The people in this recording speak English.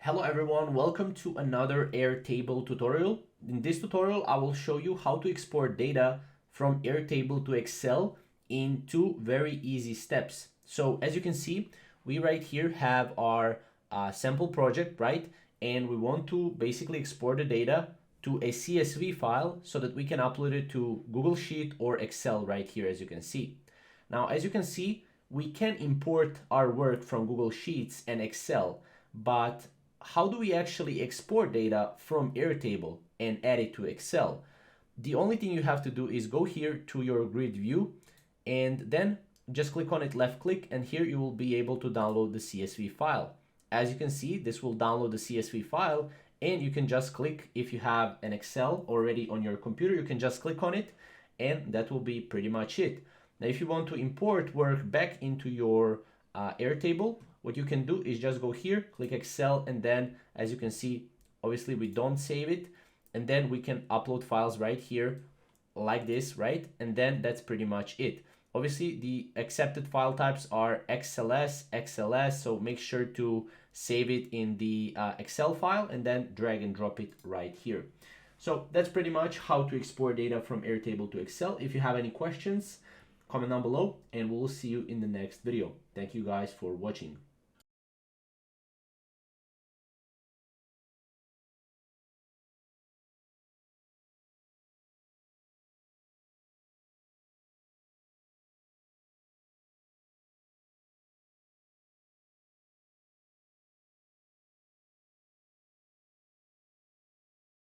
Hello everyone, welcome to another Airtable tutorial. In this tutorial, I will show you how to export data from Airtable to Excel in two very easy steps. So as you can see, we right here have our sample project, right? And we want to basically export the data to a CSV file so that we can upload it to Google Sheet or Excel right here, as you can see. Now, as you can see, we can import our work from Google Sheets and Excel, but how do we actually export data from Airtable and add it to Excel? The only thing you have to do is go here to your grid view and then just click on it, left click, and here you will be able to download the CSV file. As you can see, this will download the CSV file, and you can just click, if you have an Excel already on your computer, you can just click on it, and that will be pretty much it. Now, if you want to import work back into your Airtable, what you can do is just go here, click Excel, and then as you can see, obviously we don't save it, and then we can upload files right here like this, right? And then that's pretty much it. Obviously, the accepted file types are XLS, XLS, so make sure to save it in the Excel file and then drag and drop it right here. So that's pretty much how to export data from Airtable to Excel. If you have any questions, comment down below, and we'll see you in the next video. Thank you guys for watching.